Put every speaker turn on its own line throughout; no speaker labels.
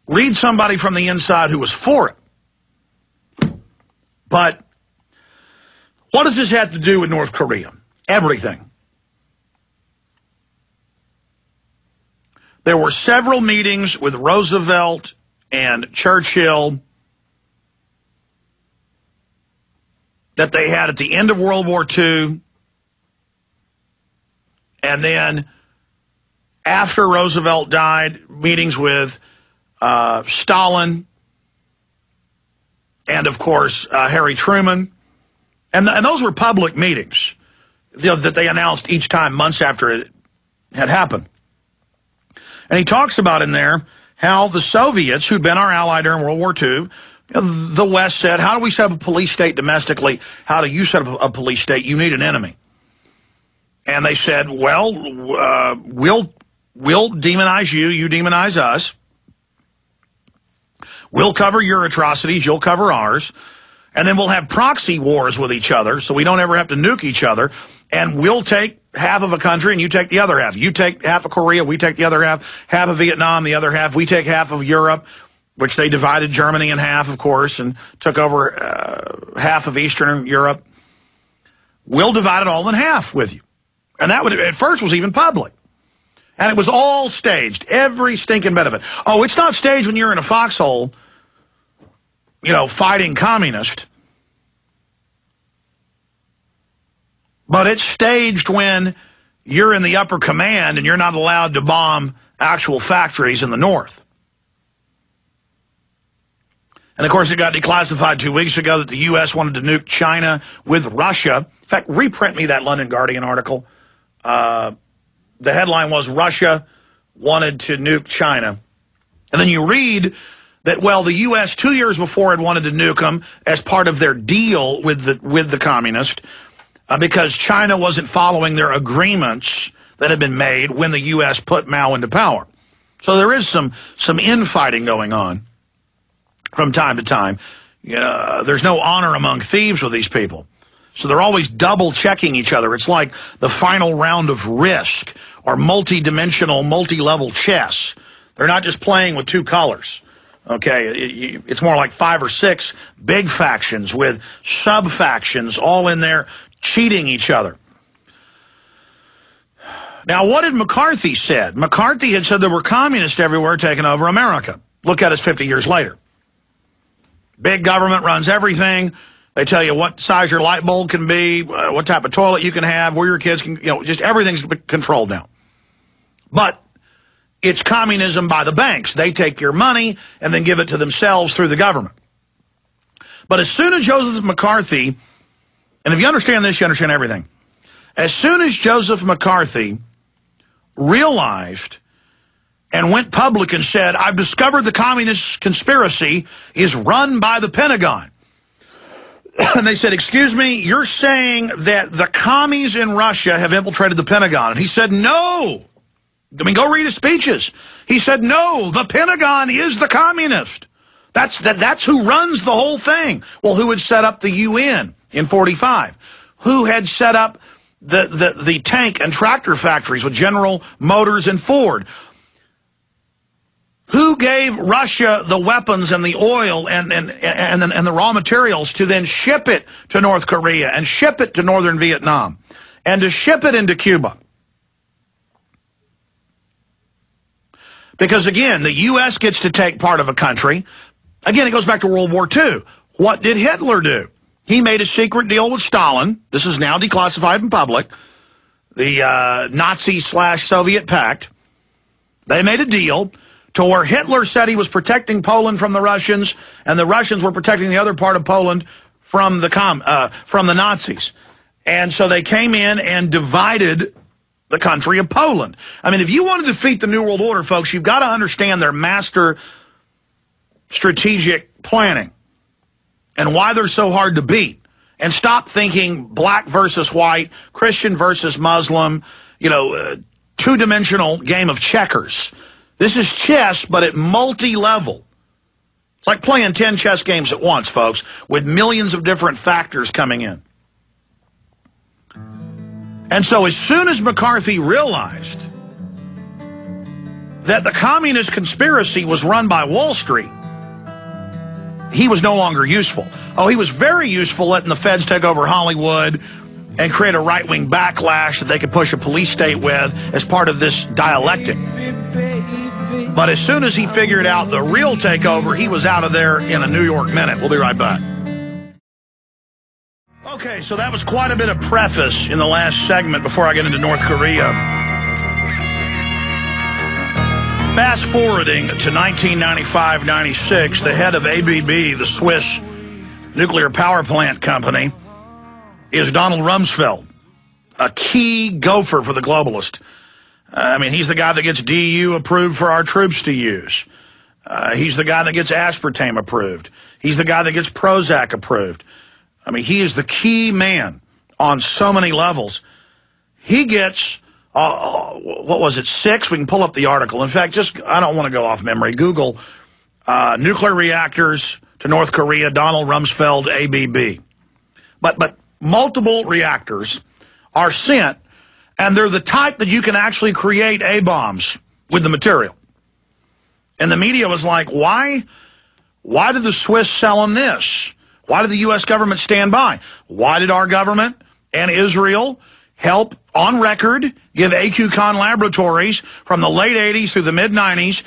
Read somebody from the inside who was for it. But what does this have to do with North Korea? Everything. There were several meetings with Roosevelt and Churchill that they had at the end of World War II, and then after Roosevelt died, meetings with Stalin and, of course, Harry Truman. And those were public meetings that they announced each time months after it had happened. And he talks about in there how the Soviets, who'd been our ally during World War II, the West said, how do we set up a police state domestically? How do you set up a police state? You need an enemy. And they said, well, we'll demonize you, you demonize us. We'll cover your atrocities, you'll cover ours. And then we'll have proxy wars with each other so we don't ever have to nuke each other. And we'll take half of a country and you take the other half. You take half of Korea, we take the other half of Vietnam, the other half. We take half of Europe, which they divided Germany in half, of course, and took over half of Eastern Europe. We'll divide it all in half with you. And that would, at first, was even public. And it was all staged, every stinking bit of it. Oh, it's not staged when you're in a foxhole, you know, fighting communist. But it's staged when you're in the upper command and you're not allowed to bomb actual factories in the north. And, of course, it got declassified 2 weeks ago that the U.S. wanted to nuke China with Russia. In fact, reprint me that London Guardian article. The headline was, Russia wanted to nuke China. And then you read that, well, the U.S. 2 years before had wanted to nuke them as part of their deal with the communist because China wasn't following their agreements that had been made when the U.S. put Mao into power. So there is some infighting going on from time to time. There's no honor among thieves with these people. So they're always double-checking each other. It's like the final round of Risk or multi-dimensional, multi-level chess. They're not just playing with two colors. Okay, it's more like 5 or 6 big factions with sub-factions all in there cheating each other. Now, what had McCarthy said? McCarthy had said there were communists everywhere taking over America. Look at us 50 years later. Big government runs everything. They tell you what size your light bulb can be, what type of toilet you can have, where your kids can, just everything's controlled now. But it's communism by the banks. They take your money and then give it to themselves through the government. But as soon as Joseph McCarthy, and if you understand this, you understand everything. As soon as Joseph McCarthy realized and went public and said, I've discovered the communist conspiracy is run by the Pentagon. And they said, excuse me, you're saying that the commies in Russia have infiltrated the Pentagon? And he said, no. I mean, go read his speeches. He said, no, the Pentagon is the communist. That's who runs the whole thing. Well, who had set up the UN in 45? Who had set up the tank and tractor factories with General Motors and Ford? Who gave Russia the weapons and the oil and the raw materials to then ship it to North Korea and ship it to northern Vietnam and to ship it into Cuba? Because, again, the U.S. gets to take part of a country. Again, it goes back to World War II. What did Hitler do? He made a secret deal with Stalin. This is now declassified in public. The Nazi/Soviet pact. They made a deal to where Hitler said he was protecting Poland from the Russians, and the Russians were protecting the other part of Poland from the Nazis. And so they came in and divided the country of Poland. I mean, if you want to defeat the New World Order, folks, you've got to understand their master strategic planning and why they're so hard to beat. And stop thinking black versus white, Christian versus Muslim, two-dimensional game of checkers. This is chess, but at multi-level. It's like playing 10 chess games at once, folks, with millions of different factors coming in. And so as soon as McCarthy realized that the communist conspiracy was run by Wall Street, he was no longer useful. Oh, he was very useful letting the feds take over Hollywood and create a right-wing backlash that they could push a police state with as part of this dialectic. But as soon as he figured out the real takeover, he was out of there in a New York minute. We'll be right back. Okay, so that was quite a bit of preface in the last segment before I get into North Korea. Fast forwarding to 1995-96, the head of ABB, the Swiss nuclear power plant company, is Donald Rumsfeld, a key gopher for the globalist. I mean, he's the guy that gets DU approved for our troops to use. He's the guy that gets aspartame approved. He's the guy that gets Prozac approved. I mean, he is the key man on so many levels. He gets, what was it, 6? We can pull up the article. In fact, I don't want to go off memory. Google nuclear reactors to North Korea, Donald Rumsfeld, ABB. But multiple reactors are sent, and they're the type that you can actually create A-bombs with the material. And the media was like, why did the Swiss sell them this? Why did the U.S. government stand by? Why did our government and Israel help, on record, give AQCon Laboratories from the late 80s through the mid-90s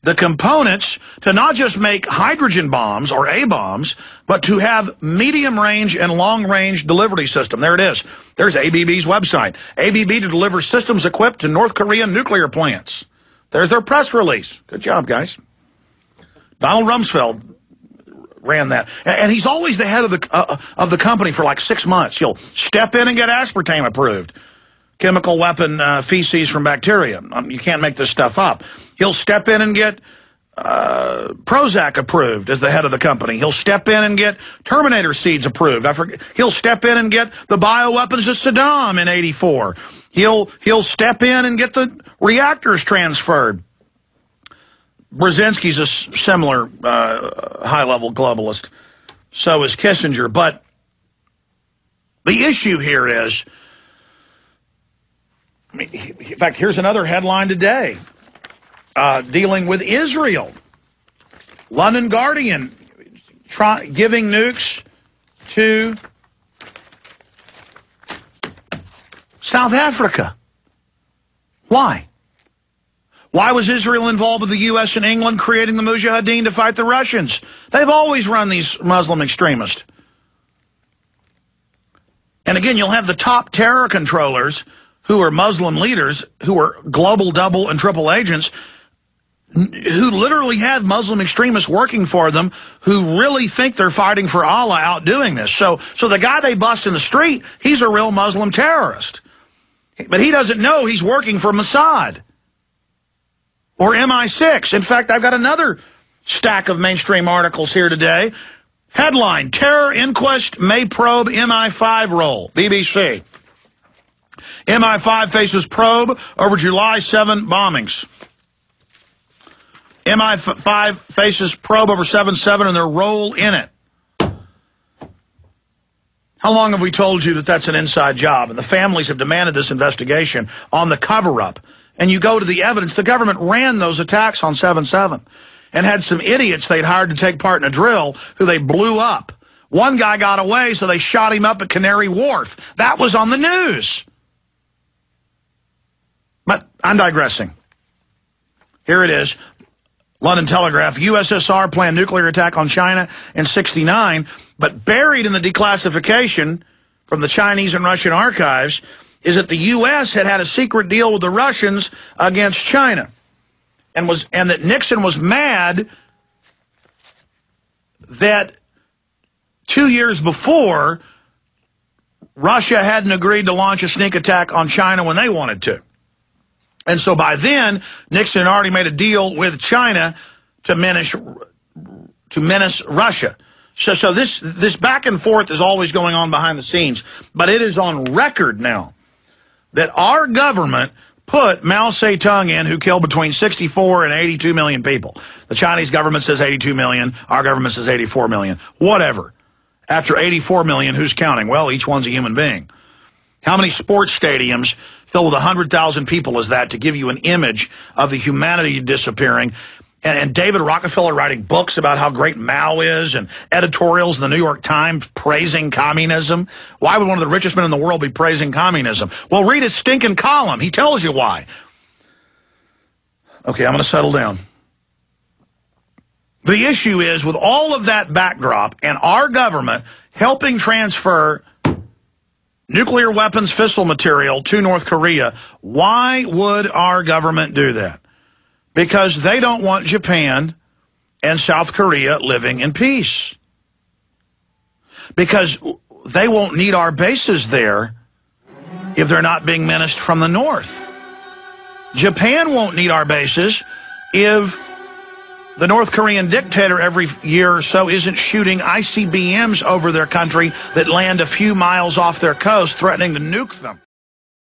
the components to not just make hydrogen bombs or A-bombs, but to have medium-range and long-range delivery system? There it is. There's ABB's website. ABB to deliver systems equipped to North Korean nuclear plants. There's their press release. Good job, guys. Donald Rumsfeld ran that. And he's always the head of the company for like 6 months. He'll step in and get aspartame approved. Chemical weapon feces from bacteria. You can't make this stuff up. He'll step in and get Prozac approved as the head of the company. He'll step in and get Terminator seeds approved. He'll step in and get the bioweapons of Saddam in '84. He'll step in and get the reactors transferred. Brzezinski's a similar high-level globalist. So is Kissinger. But the issue here is, I mean, in fact, here's another headline today dealing with Israel. London Guardian giving nukes to South Africa. Why? Why was Israel involved with the U.S. and England creating the Mujahideen to fight the Russians? They've always run these Muslim extremists. And again, you'll have the top terror controllers who are Muslim leaders, who are global double and triple agents, who literally have Muslim extremists working for them, who really think they're fighting for Allah out doing this. So the guy they bust in the street, he's a real Muslim terrorist. But he doesn't know he's working for Mossad or MI6. In fact, I've got another stack of mainstream articles here today. Headline, Terror Inquest May Probe MI5 Role, BBC. MI5 faces probe over July 7 bombings. MI5 faces probe over 7/7 and their role in it. How long have we told you that that's an inside job? And the families have demanded this investigation on the cover-up. And you go to the evidence. The government ran those attacks on 7/7 and had some idiots they'd hired to take part in a drill who they blew up. One guy got away, so they shot him up at Canary Wharf. That was on the news. But I'm digressing. Here it is. London Telegraph, USSR planned nuclear attack on China in '69, but buried in the declassification from the Chinese and Russian archives is that the U.S. had a secret deal with the Russians against China, and that Nixon was mad that 2 years before, Russia hadn't agreed to launch a sneak attack on China when they wanted to. And so by then, Nixon had already made a deal with China to menace Russia. So this back and forth is always going on behind the scenes. But it is on record now that our government put Mao Zedong in, who killed between 64 and 82 million people. The Chinese government says 82 million. Our government says 84 million. Whatever. After 84 million, who's counting? Well, each one's a human being. How many sports stadiums filled with 100,000 people as that to give you an image of the humanity disappearing. And David Rockefeller writing books about how great Mao is and editorials in the New York Times praising communism. Why would one of the richest men in the world be praising communism? Well, read his stinking column. He tells you why. Okay, I'm going to settle down. The issue is, with all of that backdrop and our government helping transfer nuclear weapons fissile material to North Korea, why would our government do that? Because they don't want Japan and South Korea living in peace. Because they won't need our bases there if they're not being menaced from the north. Japan won't need our bases if the North Korean dictator every year or so isn't shooting ICBMs over their country that land a few miles off their coast, threatening to nuke them.